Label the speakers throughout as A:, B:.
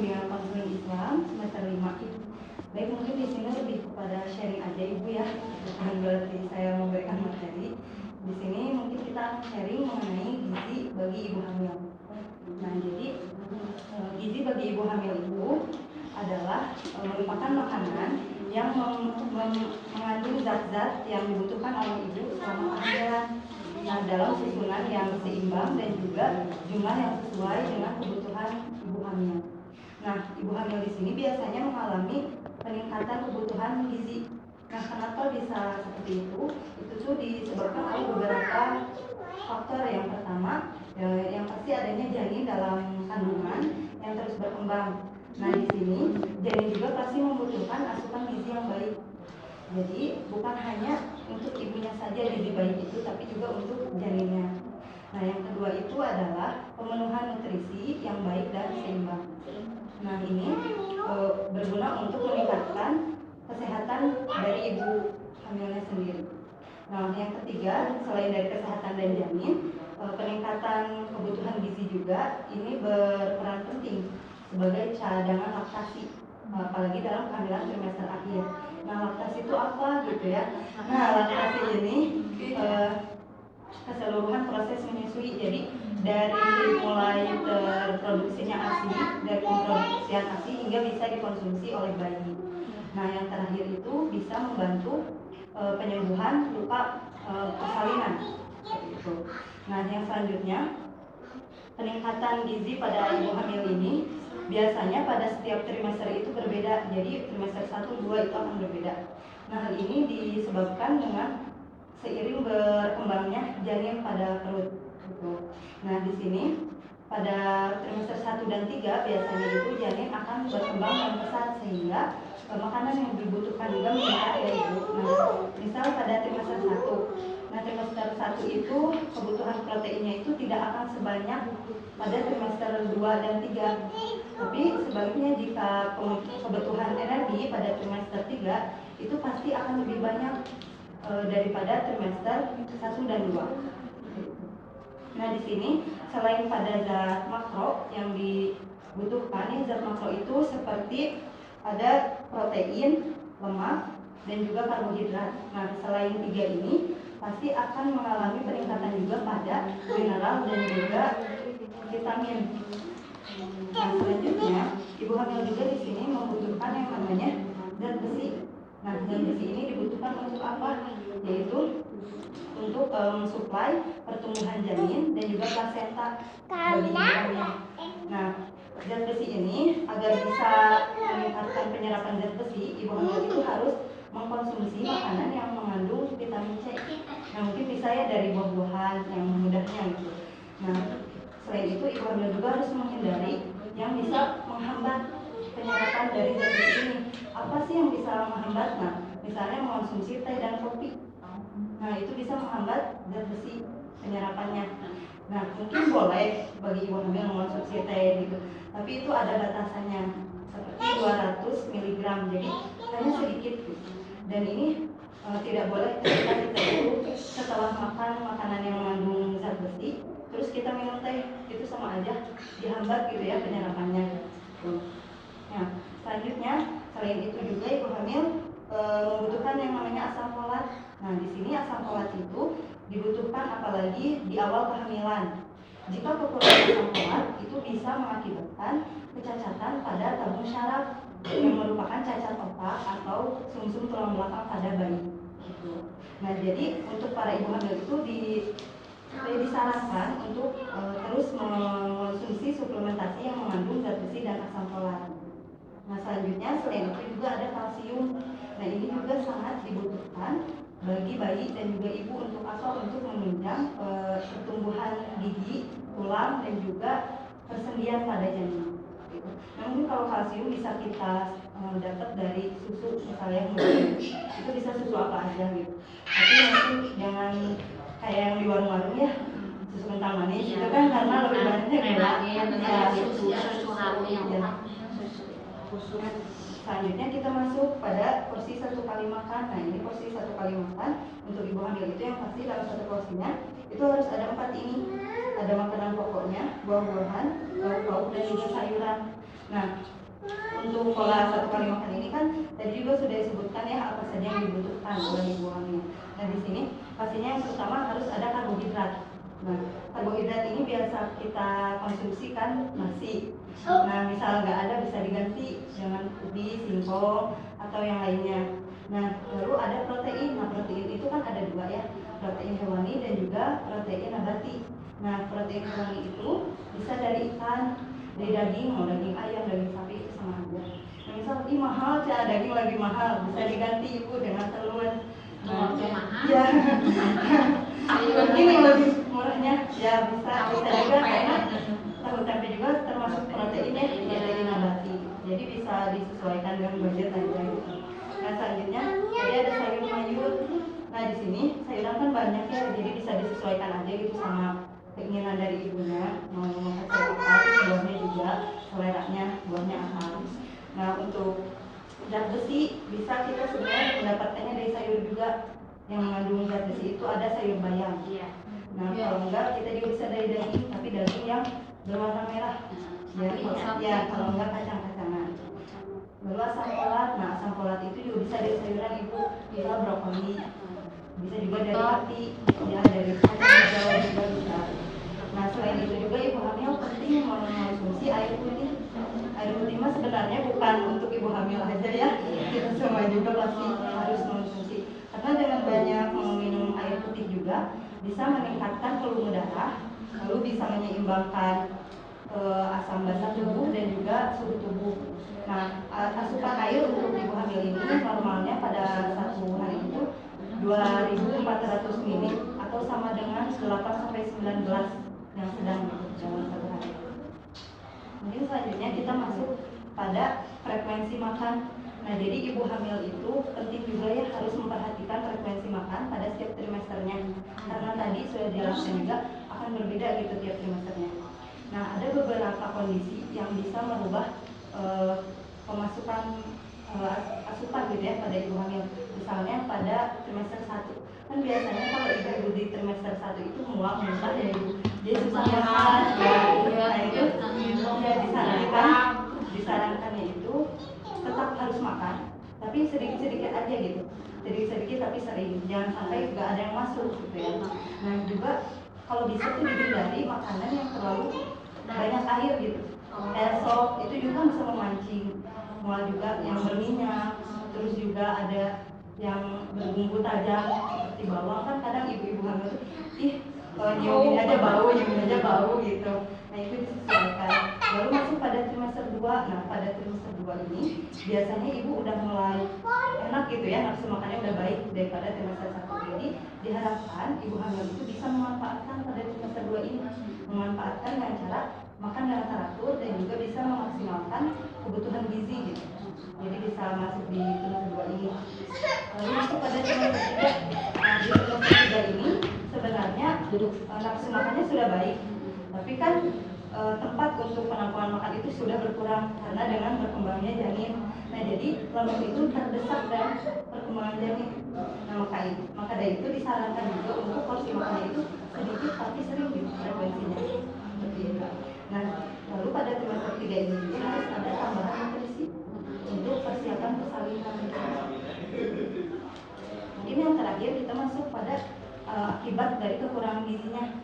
A: Bimbingan Konseling Islam semester 5. Baik, mungkin di sini lebih kepada sharing aja Ibu ya, bukan berarti saya memberikan materi. Di sini mungkin kita akan sharing mengenai gizi bagi ibu hamil. Nah, jadi gizi bagi ibu hamil itu adalah merupakan makanan yang mengandung zat-zat yang dibutuhkan oleh ibu selama kehamilan. Nah, dalam susunan yang seimbang dan juga jumlah yang sesuai dengan kebutuhan ibu hamil. Nah, ibu hamil di sini biasanya mengalami peningkatan kebutuhan gizi. Nah, kenapa bisa seperti itu? Itu tuh disebabkan oleh beberapa faktor. Yang pertama, yang pasti adanya janin dalam kandungan yang terus berkembang. Nah, di sini janin juga pasti membutuhkan asupan gizi yang baik. Jadi bukan hanya untuk ibunya saja gizi baik itu, tapi juga untuk janinnya. Nah, yang kedua itu adalah pemenuhan nutrisi yang baik dan seimbang. Nah, ini berguna untuk meningkatkan kesehatan dari ibu hamilnya sendiri. Nah, yang ketiga, selain dari kesehatan dan janin, peningkatan kebutuhan gizi juga ini berperan penting sebagai cadangan laktasi, apalagi dalam kehamilan trimester akhir. Nah, laktasi itu apa gitu ya? Nah, laktasi ini keseluruhan proses menyusui. Jadi dari mulai terproduksinya ASI, dari pemproduksian ASI hingga bisa dikonsumsi oleh bayi. Nah, yang terakhir itu bisa membantu penyembuhan luka persalinan seperti itu. Nah, yang selanjutnya, peningkatan gizi pada ibu hamil ini biasanya pada setiap trimester itu berbeda. Jadi trimester 1, 2 itu akan berbeda. Nah, hal ini disebabkan dengan seiring berkembangnya janin pada perut gitu. Nah, di sini pada trimester 1 dan 3 biasanya itu janin akan berkembang dan pesat sehingga makanan yang dibutuhkan juga meningkat ya Ibu. Nah, misal pada trimester 1. Nah, trimester 1 itu kebutuhan proteinnya itu tidak akan sebanyak pada trimester 2 dan 3. Tapi sebaliknya jika kebutuhan energi pada trimester 3 itu pasti akan lebih banyak daripada trimester 1 dan 2. Nah, di sini selain pada zat makro yang dibutuhkan, zat makro itu seperti ada protein, lemak, dan juga karbohidrat. Nah, selain 3 ini pasti akan mengalami peningkatan juga pada mineral dan juga vitamin. Nah, selanjutnya ibu hamil juga di sini membutuhkan yang namanya zat besi. Nah, zat besi ini dibutuhkan untuk apa? Yaitu untuk mensuplai pertumbuhan janin dan juga plasenta bagi ibu hamil. Nah, zat besi ini agar bisa meningkatkan penyerapan zat besi, ibu hamil itu harus mengkonsumsi makanan yang mengandung vitamin C. Nah, mungkin bisa ya dari buah-buahan yang mudahnya gitu. Nah, selain itu ibu hamil juga harus menghindari yang bisa menghambat penyerapan dari zat besi ini. Apa sih yang bisa menghambat? Nah, misalnya mengonsumsi teh dan kopi. Nah, itu bisa menghambat zat besi penyerapannya. Nah, mungkin boleh bagi ibu hamil mengonsumsi teh gitu, tapi itu ada batasannya seperti 200 mg, jadi hanya sedikit gitu. Dan ini tidak boleh ketika kita itu setelah makan makanan yang mengandung zat besi terus kita minum teh, itu sama aja dihambat gitu ya penyerapannya. Nah, selanjutnya selain itu juga ibu hamil membutuhkan yang namanya asam folat. Nah, di sini asam folat itu dibutuhkan apalagi di awal kehamilan. Jika kekurangan asam folat itu bisa mengakibatkan kecacatan pada tabung syaraf yang merupakan cacat otak atau sumsum tulang belakang pada bayi. Gitu. Nah, jadi untuk para ibu hamil itu disarankan untuk terus mengonsumsi suplementasi yang mengandung zat besi dan asam folat. Nah, selanjutnya selain itu juga ada kalsium. Nah, ini juga sangat dibutuhkan bagi bayi dan juga ibu untuk apa? Untuk menunjang pertumbuhan gigi, tulang, dan juga persendian pada janin. Nah, mungkin kalau kalsium bisa kita dapat dari susu misalnya, itu bisa susu apa aja gitu. Tapi mungkin jangan kayak yang di warung-warung ya, susu kental manis itu kan karena lebih banyak gula. Susu hamil. Selanjutnya kita masuk pada porsi 1 kali makan. Nah, ini porsi 1 kali makan untuk ibu hamil itu yang pasti dalam satu porsinya itu harus ada 4 ini. Ada makanan pokoknya, buah-buahan, lauk pauk, dan juga sayuran. Nah, untuk pola 1 kali makan ini kan tadi juga sudah disebutkan ya apa saja yang dibutuhkan oleh ibu hamil. Nah, di sini pastinya yang pertama harus ada karbohidrat. Nah, karbohidrat ini biasa kita konsumsi kan nasi. Nah, misal nggak ada bisa diganti dengan ubi, singkong, atau yang lainnya. Nah, lalu ada protein. Nah, protein itu kan ada dua ya, protein hewani dan juga protein nabati. Nah, protein hewani itu bisa dari ikan, dari daging, mau daging ayam, daging sapi itu sama aja. Nah, misal ini mahal, daging lagi mahal, bisa diganti ibu dengan telur. Nah, ya, ini lebih murahnya, ya bisa juga karena tahu tempe juga termasuk proteinnya dari nabati. Jadi bisa disesuaikan dengan budget aja gitu. Nah, selanjutnya tadi ada sayur mayur. Nah, di sini sayuran kan banyak ya, jadi bisa disesuaikan aja gitu sama keinginan dari ibunya mau makan sayur apa, buahnya juga seleranya buahnya apa. Nah, untuk zat besi bisa kita sebenarnya mendapatkannya dari sayur juga. Yang mengandung zat besi itu ada sayur bayam. Nah, kalau enggak kita juga bisa dari daging, tapi daging yang berwarna merah. Ya, kalau enggak kacang-kacangan. Lalu asam folat. Nah, asam folat itu juga bisa dari sayuran ibu, bisa brokoli, bisa juga dari hati, ya dari kacang hijau juga bisa. Nah, selain itu juga ibu hamil penting mengonsumsi air putih. Air putih mah sebenarnya bukan untuk ibu hamil aja ya, kita semua juga pasti harus mengonsumsi. Karena dengan banyak minum air putih juga bisa meningkatkan volume darah, lalu bisa menyeimbangkan asam basa tubuh dan juga suhu tubuh. Nah, asupan air untuk ibu hamil ini normalnya pada satu hari itu 2.400 ml atau sama dengan 8 sampai 9 gelas yang sedang dalam satu hari. Mungkin selanjutnya kita masuk pada frekuensi makan. Nah, jadi ibu hamil itu penting juga ya harus memperhatikan frekuensi makan pada setiap trimesternya. Karena tadi sudah dijelaskan juga akan berbeda gitu tiap trimesternya. Nah, ada beberapa kondisi yang bisa merubah pemasukan asupan gitu ya pada ibu hamil. Misalnya pada trimester 1. Kan biasanya kalau ibu di trimester 1 itu mual muntah ya ibu. Dia susah makan. Nah, itu ya disarankannya itu tetap harus makan, tapi sedikit-sedikit aja gitu. Sedikit-sedikit tapi sering. Jangan sampai nggak ada yang masuk gitu ya. Nah, juga kalau bisa tuh dihindari makanan yang terlalu banyak air gitu. Kayak sop itu juga bisa memancing. Mual juga yang berminyak, terus juga ada yang berbumbu tajam seperti bawang. Kan kadang ibu-ibu hamil tuh nyiumin aja bau gitu. Nah, itu disesuaikan. Lalu masuk pada trimester 2. Nah, pada trimester 2 ini biasanya ibu udah mulai enak gitu ya, nafsu makannya udah baik daripada trimester 1. Jadi diharapkan ibu hamil itu bisa memanfaatkan pada trimester 2 ini, memanfaatkan dengan cara makan dengan teratur dan juga bisa memaksimalkan kebutuhan gizi gitu. Jadi bisa masuk di trimester 2 ini. Lalu masuk pada trimester 3. Nah, di trimester 3 ini sebenarnya nafsu makannya sudah baik, tapi kan tempat untuk penampungan makan itu sudah berkurang karena dengan berkembangnya janin. Nah, jadi lemak itu terdesak dan perkembangan janin. Nah, maka dari itu disarankan juga untuk porsi makannya itu sedikit tapi sering gitu frekuensinya seperti itu. Nah, lalu pada trimester 3 ini juga harus ada tambahan nutrisi untuk persiapan persalinan. Mungkin yang terakhir kita masuk pada akibat dari kekurangan gizinya.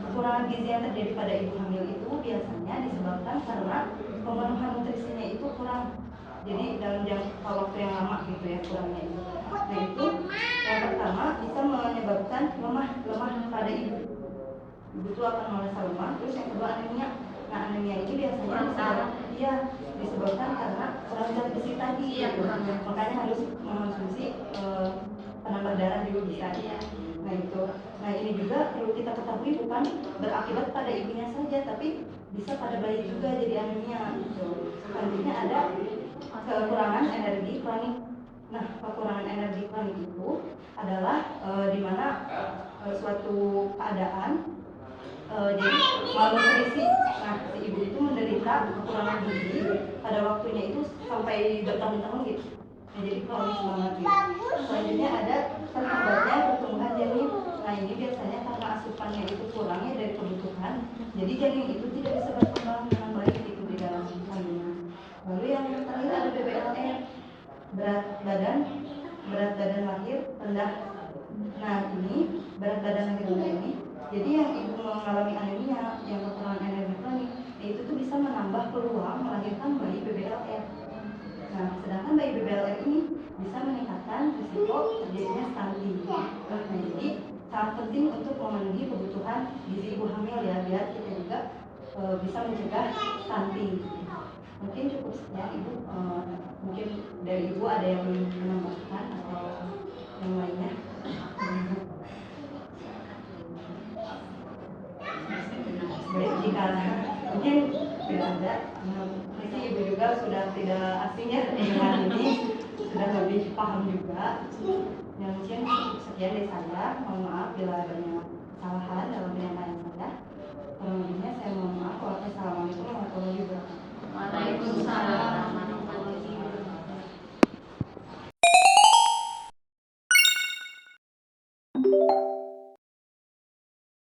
A: Kekurangan gizi yang terjadi pada ibu hamil itu biasanya disebabkan karena pemenuhan nutrisinya itu kurang. Jadi dalam jangka waktu yang lama gitu ya kurangnya itu. Nah, itu yang pertama bisa menyebabkan lemah pada ibu. Ibu itu akan merasa lemah. Terus yang kedua anemia. Nah, anemia ini biasanya disebabkan karena kurang zat besi tadi. Gitu. Makanya harus mengonsumsi penambah darah juga bisa. Nah, itu. Nah, ini juga perlu kita ketahui bukan berakibat pada ibunya saja, tapi bisa pada bayi juga jadi anemia gitu. Selanjutnya ada kekurangan energi kronik. Nah, kekurangan energi kronik itu adalah di mana suatu keadaan jadi malnutrisi. Nah, si ibu itu menderita kekurangan gizi pada waktunya itu sampai bertahun-tahun gitu. Nah, jadi kronis banget gitu. Selanjutnya ada terhambatnya pertumbuhan janin. Nah, ini biasanya karena asupannya itu kurangnya dari kebutuhan, jadi janin itu tidak bisa berkembang dengan baik gitu di dalam mengalami anemia, yang kekurangan energi kronik, itu tuh bisa menambah peluang melahirkan bayi BBLR. Nah, sedangkan bayi BBLR ini bisa meningkatkan risiko terjadinya stunting. Nah, jadi sangat penting untuk memenuhi kebutuhan gizi ibu hamil ya, biar kita juga bisa mencegah stunting. Mungkin cukup sekian Ibu. Mungkin dari Ibu ada yang menambahkan atau yang lainnya. Baik, jika mungkin tidak ada, mungkin Ibu juga sudah tidak asing ya dengan ini, sudah lebih paham juga. Yang mungkin sekian dari saya. Mohon maaf bila ada kesalahan dalam